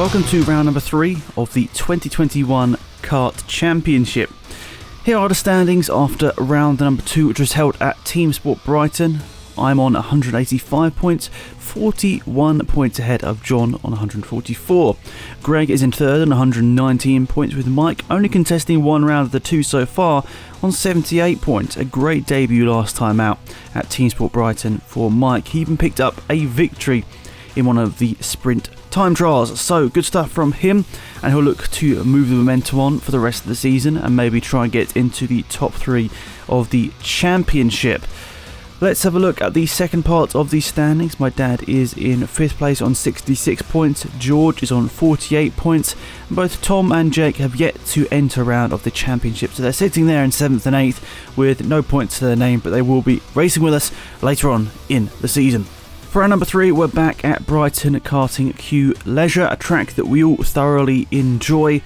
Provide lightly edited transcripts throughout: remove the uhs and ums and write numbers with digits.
welcome to round number 3 of the 2021 Kart Championship. Here are the standings after round number 2, which was held at Team Sport Brighton. I'm on 185 points, 41 points ahead of John on 144. Greg is in third on 119 points, with Mike only contesting one round of the 2 so far on 78 points. A great debut last time out at Team Sport Brighton for Mike. He even picked up a victory in one of the sprint time trials, so good stuff from him, and he'll look to move the momentum on for the rest of the season and maybe try and get into the top 3 of the championship. Let's have a look at the second part of the standings. My dad is in 5th place on 66 points, George is on 48 points, both Tom and Jake have yet to enter a round of the championship, so they're sitting there in 7th and 8th with no points to their name, but they will be racing with us later on in the season. For round number 3, we're back at Brighton Karting QLeisure, a track that we all thoroughly enjoy.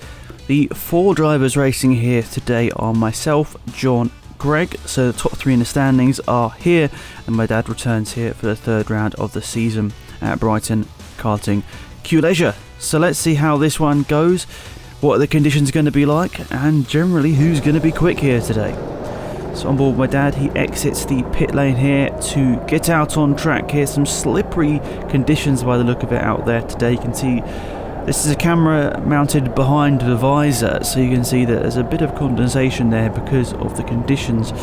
The 4 drivers racing here today are myself, John, Greg, so the top 3 in the standings are here, and my dad returns here for the 3rd round of the season at Brighton Karting QLeisure. So let's see how this one goes, what are the conditions going to be like, and generally who's going to be quick here today. So on board my dad, he exits the pit lane here to get out on track here. Some slippery conditions by the look of it out there today. You can see this is a camera mounted behind the visor, so you can see that there's a bit of condensation there because of the conditions.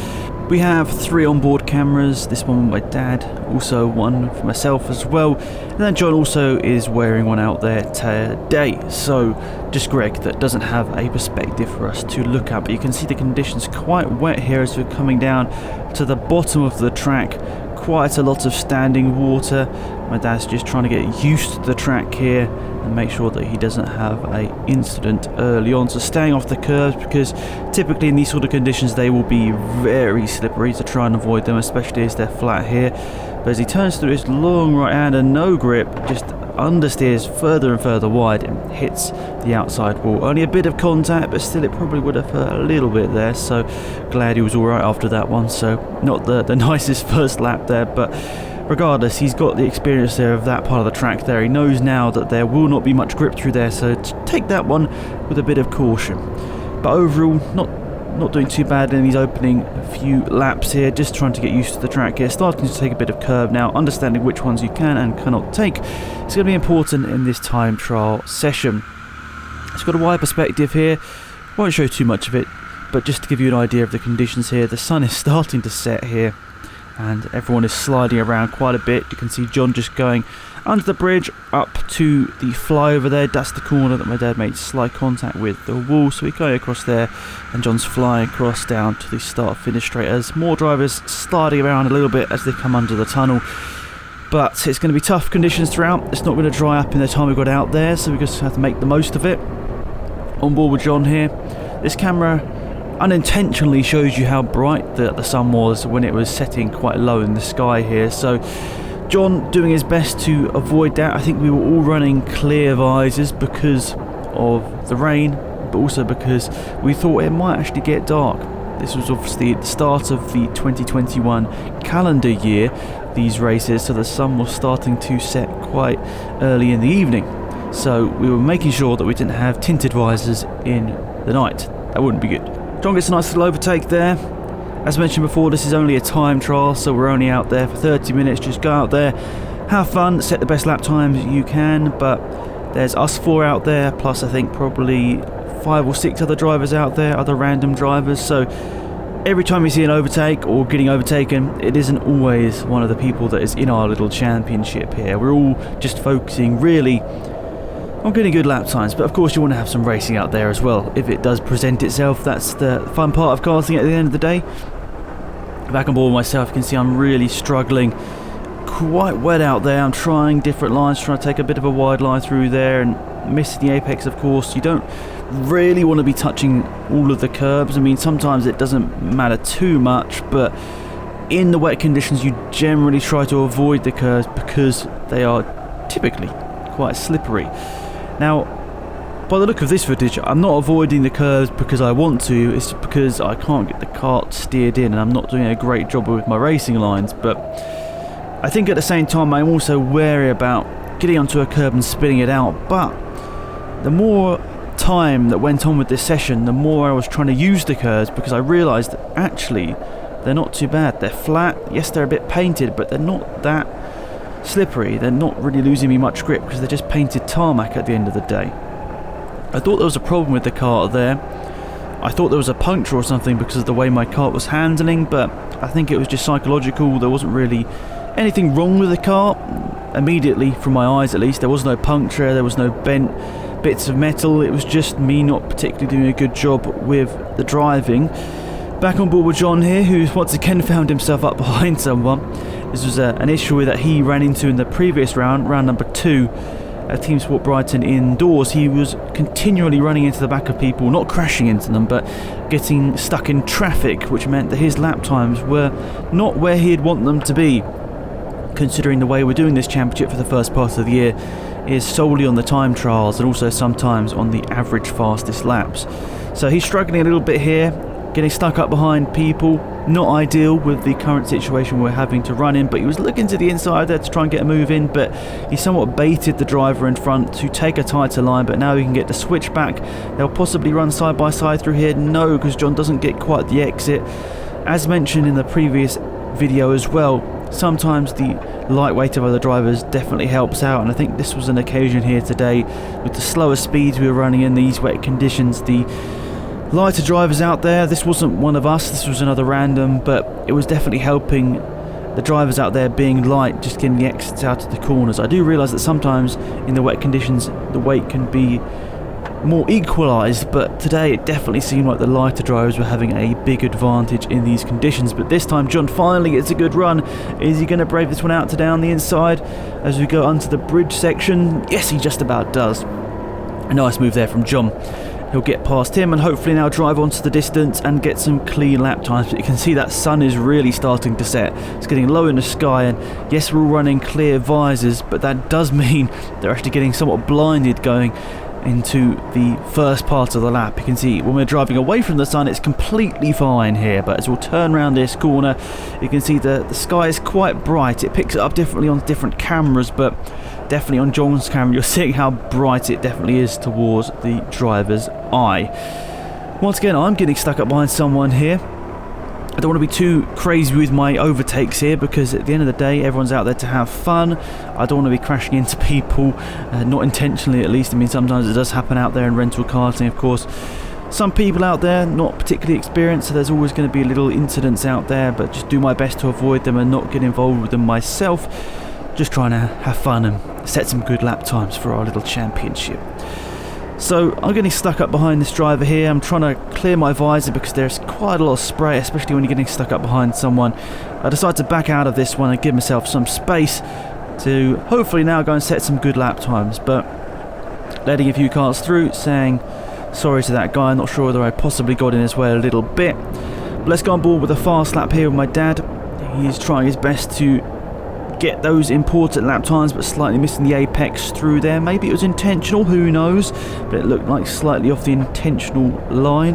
We have 3 onboard cameras, this one with my dad, also one for myself as well, and then John also is wearing one out there today, so just Greg that doesn't have a perspective for us to look at, but you can see the conditions quite wet here as we're coming down to the bottom of the track. Quite a lot of standing water. My dad's just trying to get used to the track here and make sure that he doesn't have an incident early on. So staying off the curbs, because typically in these sort of conditions they will be very slippery, to try and avoid them, especially as they're flat here. But as he turns through his long right hand and no grip, just understeers further and further wide and hits the outside wall. Only a bit of contact, but still it probably would have hurt a little bit there, so glad he was alright after that one. So not the nicest first lap there, but regardless, he's got the experience there of that part of the track there. He knows now that there will not be much grip through there, so take that one with a bit of caution. But overall, not doing too bad in these opening few laps here, just trying to get used to the track here, starting to take a bit of curb now, understanding which ones you can and cannot take. It's going to be important in this time trial session. It's got a wide perspective here, won't show too much of it, but just to give you an idea of the conditions here, the sun is starting to set here and everyone is sliding around quite a bit. You can see John just going under the bridge up to the flyover there. That's the corner that my dad made slight contact with the wall, so we're going across there and John's flying across down to the start finish straight as more drivers sliding around a little bit as they come under the tunnel. But it's going to be tough conditions throughout. It's not going to dry up in the time we got out there, so we just have to make the most of it. On board with John here. This camera unintentionally shows you how bright the sun was when it was setting quite low in the sky here, so John doing his best to avoid that. I think we were all running clear visors because of the rain, but also because we thought it might actually get dark. This was obviously at the start of the 2021 calendar year, these races, so the sun was starting to set quite early in the evening, so we were making sure that we didn't have tinted visors in the night. That wouldn't be good. John gets a nice little overtake there. As mentioned before, this is only a time trial, so we're only out there for 30 minutes. Just go out there, have fun, set the best lap times you can, but there's us 4 out there, plus I think probably 5 or 6 other drivers out there, other random drivers, so every time you see an overtake or getting overtaken, it isn't always one of the people that is in our little championship here. We're all just focusing really on getting good lap times, but of course you want to have some racing out there as well if it does present itself. That's the fun part of karting at the end of the day. Back on board myself, you can see I'm really struggling, quite wet out there. I'm trying different lines, trying to take a bit of a wide line through there and missing the apex. Of course, you don't really want to be touching all of the curbs. I mean, sometimes it doesn't matter too much, but in the wet conditions you generally try to avoid the curbs because they are typically quite slippery. Now, by the look of this footage, I'm not avoiding the curves because I want to, it's because I can't get the kart steered in and I'm not doing a great job with my racing lines, but I think at the same time I'm also wary about getting onto a curb and spinning it out. But the more time that went on with this session, the more I was trying to use the curves, because I realised that actually they're not too bad. They're flat, yes they're a bit painted, but they're not that slippery. They're not really losing me much grip because they're just painted tarmac at the end of the day. I thought there was a problem with the kart there. I thought there was a puncture or something because of the way my kart was handling, but I think it was just psychological. There wasn't really anything wrong with the kart, immediately from my eyes at least. There was no puncture, there was no bent bits of metal. It was just me not particularly doing a good job with the driving. Back on board with John here, who once again found himself up behind someone. This was an issue that he ran into in the previous round number 2 at Team Sport Brighton indoors. He was continually running into the back of people, not crashing into them, but getting stuck in traffic, which meant that his lap times were not where he'd want them to be, considering the way we're doing this championship for the first part of the year is solely on the time trials and also sometimes on the average fastest laps. So he's struggling a little bit here, getting stuck up behind people. Not ideal with the current situation we're having to run in, but he was looking to the inside there to try and get a move in, but he somewhat baited the driver in front to take a tighter line, but now he can get the switch back. They'll possibly run side by side through here. No, because John doesn't get quite the exit. As mentioned in the previous video as well, sometimes the lightweight of other drivers definitely helps out, and I think this was an occasion here today with the slower speeds we were running in these wet conditions. The lighter drivers out there, this wasn't one of us, this was another random, but it was definitely helping the drivers out there being light, just getting the exits out of the corners. I do realise that sometimes in the wet conditions the weight can be more equalised, but today it definitely seemed like the lighter drivers were having a big advantage in these conditions. But this time John finally gets a good run. Is he going to brave this one out to down the inside as we go onto the bridge section? Yes, he just about does. A nice move there from John. He'll get past him and hopefully now drive onto the distance and get some clean lap times. But you can see that sun is really starting to set. It's getting low in the sky, and yes, we're all running clear visors, but that does mean they're actually getting somewhat blinded going into the first part of the lap. You can see when we're driving away from the sun it's completely fine here, but as we'll turn around this corner you can see the sky is quite bright. It picks it up differently on different cameras, but definitely on John's camera you're seeing how bright it definitely is towards the driver's eye. Once again I'm getting stuck up behind someone here. I don't want to be too crazy with my overtakes here, because at the end of the day everyone's out there to have fun. I don't want to be crashing into people, not intentionally at least. I mean, sometimes it does happen out there in rental karting, of course. Some people out there not particularly experienced, so there's always going to be little incidents out there, but just do my best to avoid them and not get involved with them myself. Just trying to have fun and set some good lap times for our little championship. So I'm getting stuck up behind this driver here. I'm trying to clear my visor because there's quite a lot of spray, especially when you're getting stuck up behind someone. I decided to back out of this one and give myself some space to hopefully now go and set some good lap times, but letting a few cars through, saying sorry to that guy. I'm not sure whether I possibly got in his way a little bit. But let's go on board with a fast lap here with my dad. He's trying his best to get those important lap times, but slightly missing the apex through there. Maybe it was intentional, who knows, but it looked like slightly off the intentional line.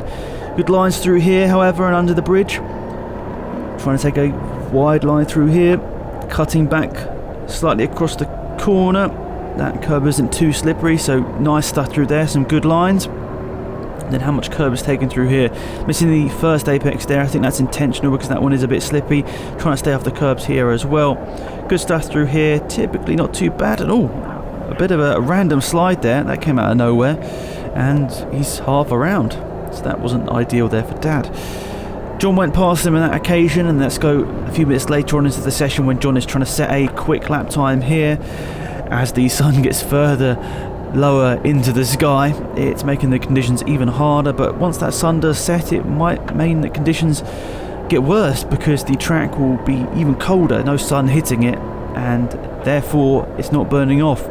Good lines through here, however, and under the bridge. Trying to take a wide line through here, cutting back slightly across the corner. That curb isn't too slippery, so nice stuff through there, some good lines. Then how much curb is taken through here? Missing the first apex there. I think that's intentional because that one is a bit slippy. Trying to stay off the curbs here as well. Good stuff through here. Typically not too bad at all. A bit of a random slide there. That came out of nowhere. And he's half around. So that wasn't ideal there for Dad. John went past him on that occasion, and let's go a few minutes later on into the session when John is trying to set a quick lap time here. As the sun gets further lower into the sky, it's making the conditions even harder, but once that sun does set it might mean that conditions get worse because the track will be even colder, no sun hitting it, and therefore it's not burning off.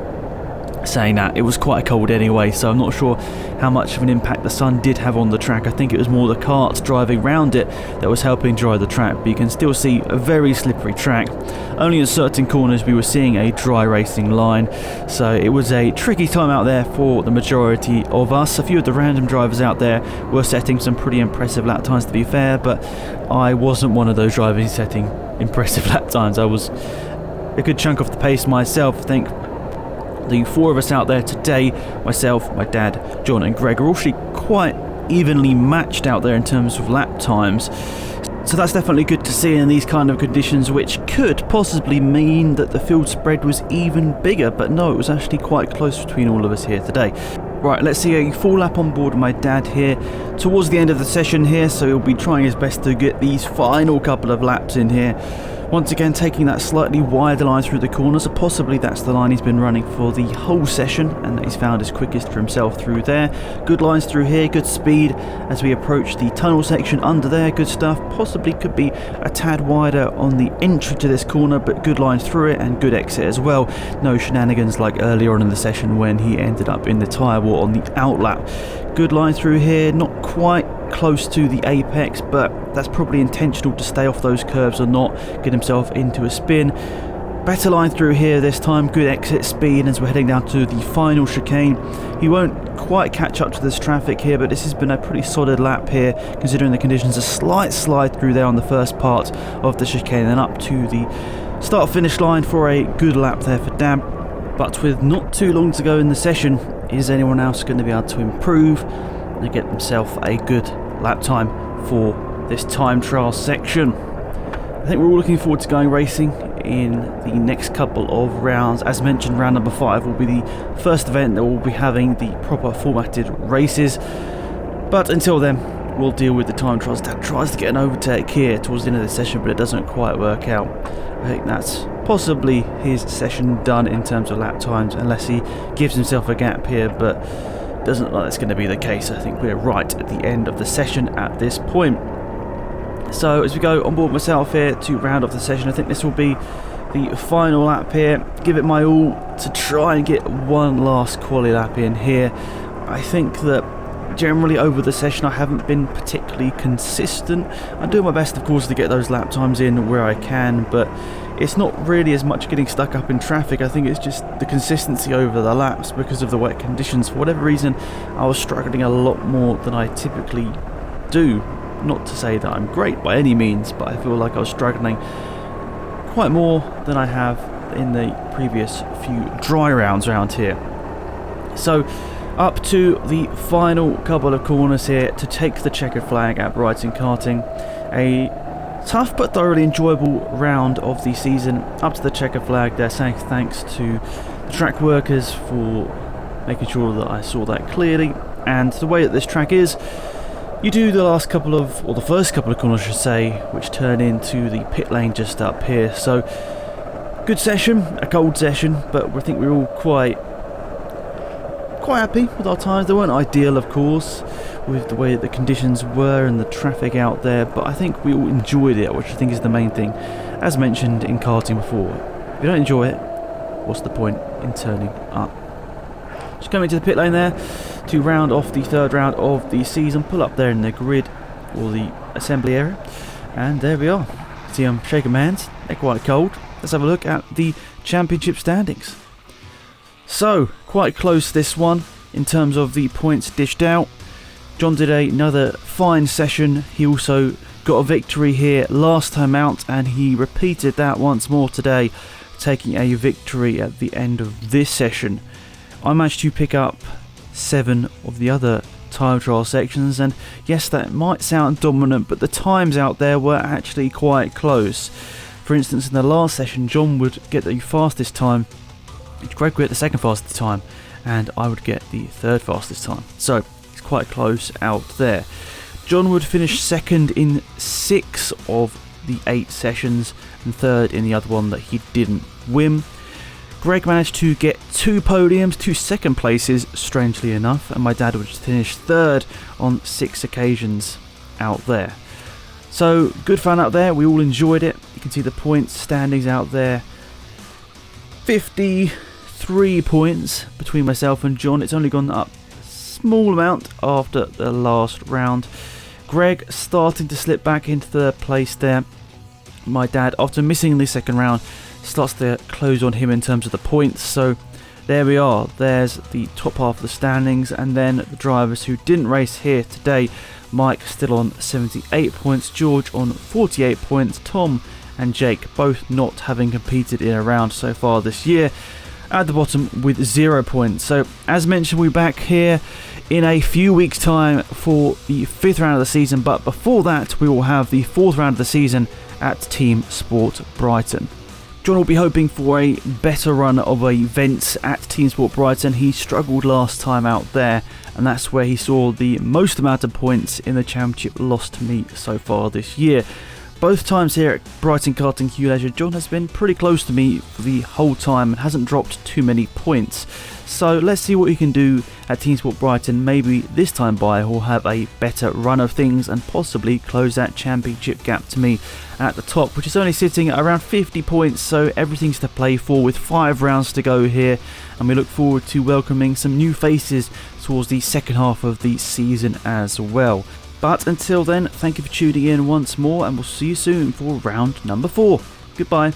Saying that, it was quite cold anyway, so I'm not sure how much of an impact the sun did have on the track. I think it was more the karts driving around it that was helping dry the track, but you can still see a very slippery track. Only in certain corners we were seeing a dry racing line, so it was a tricky time out there for the majority of us. A few of the random drivers out there were setting some pretty impressive lap times, to be fair, but I wasn't one of those drivers setting impressive lap times. I was a good chunk off the pace myself. I think The four of us out there today, myself, my dad, John and Greg, are actually quite evenly matched out there in terms of lap times. So that's definitely good to see in these kind of conditions, which could possibly mean that the field spread was even bigger, but no, it was actually quite close between all of us here today. Right, let's see a full lap on board with my dad here towards the end of the session here, so he'll be trying his best to get these final couple of laps in here. Once again, taking that slightly wider line through the corner, so possibly that's the line he's been running for the whole session and that he's found is quickest for himself through there. Good lines through here, good speed as we approach the tunnel section under there, good stuff. Possibly could be a tad wider on the entry to this corner, but good lines through it and good exit as well. No shenanigans like earlier on in the session when he ended up in the tyre war on the outlap. Good line through here, not quite close to the apex, but that's probably intentional to stay off those curves or not get himself into a spin. Better line through here this time, good exit speed as we're heading down to the final chicane. He won't quite catch up to this traffic here, but this has been a pretty solid lap here considering the conditions. A slight slide through there on the first part of the chicane and up to the start finish line for a good lap there for Dab. But with not too long to go in the session, is anyone else going to be able to improve and get himself a good lap time for this time trial section? I think we're all looking forward to going racing in the next couple of rounds. As mentioned, round number 5 will be the first event that will be having the proper formatted races, but until then we'll deal with the time trials. Dad tries to get an overtake here towards the end of the session, but it doesn't quite work out. I think that's possibly his session done in terms of lap times, unless he gives himself a gap here, but doesn't look like that's going to be the case. I think we're right at the end of the session at this point. So as we go on board myself here to round off the session, I think this will be the final lap here. Give it my all to try and get one last quali lap in here. I think that generally over the session I haven't been particularly consistent. I do my best of course to get those lap times in where I can, but it's not really as much getting stuck up in traffic. I think it's just the consistency over the laps because of the wet conditions. For whatever reason, I was struggling a lot more than I typically do. Not to say that I'm great by any means, but I feel like I was struggling quite more than I have in the previous few dry rounds around here. So up to the final couple of corners here to take the checkered flag at Brighton Karting. A tough but thoroughly enjoyable round of the season. Up to the checkered flag there, saying thanks to the track workers for making sure that I saw that clearly. And the way that this track is, you do the last couple of, or the first couple of corners I should say, which turn into the pit lane just up here. So good session, a cold session, but I think we're all quite happy with our times. They weren't ideal of course with the way the conditions were and the traffic out there, but I think we all enjoyed it, which I think is the main thing. As mentioned in karting before, if you don't enjoy it, what's the point in turning up? Just coming to the pit lane there to round off the third round of the season. Pull up there in the grid or the assembly area, and there we are. See I'm shaking my hands, they're quite cold. Let's have a look at the championship standings. So, quite close this one in terms of the points dished out. John did another fine session. He also got a victory here last time out, and he repeated that once more today, taking a victory at the end of this session. I managed to pick up 7 of the other time trial sections, and yes, that might sound dominant, but the times out there were actually quite close. For instance, in the last session, John would get the fastest time, Greg would get the second fastest time, and I would get the third fastest time. So it's quite close out there. John would finish second in 6 of the 8 sessions and third in the other one that he didn't win. Greg managed to get 2 podiums, 2 second places, strangely enough, and my dad would finish third on 6 occasions out there. So good fun out there, we all enjoyed it. You can see the points standings out there. 53 points between myself and John. It's only gone up a small amount after the last round. Greg starting to slip back into the place there. My dad, after missing the second round, starts to close on him in terms of the points. So there we are. There's the top half of the standings, and then the drivers who didn't race here today. Mike still on 78 points, George on 48 points, Tom and Jake both not having competed in a round so far this year. at the bottom with 0 points. So as mentioned, we're back here in a few weeks' time for the 5th round of the season, but before that we will have the 4th round of the season at Team Sport Brighton. John will be hoping for a better run of events at Team Sport Brighton. He struggled last time out there, and that's where he saw the most amount of points in the championship lost to me so far this year. Both times here at Brighton Karting QLeisure, John has been pretty close to me for the whole time and hasn't dropped too many points. So let's see what he can do at Team Sport Brighton. Maybe this time by he'll have a better run of things and possibly close that championship gap to me at the top, which is only sitting at around 50 points, so everything's to play for with 5 rounds to go here, and we look forward to welcoming some new faces towards the second half of the season as well. But until then, thank you for tuning in once more, and we'll see you soon for round number 4. Goodbye.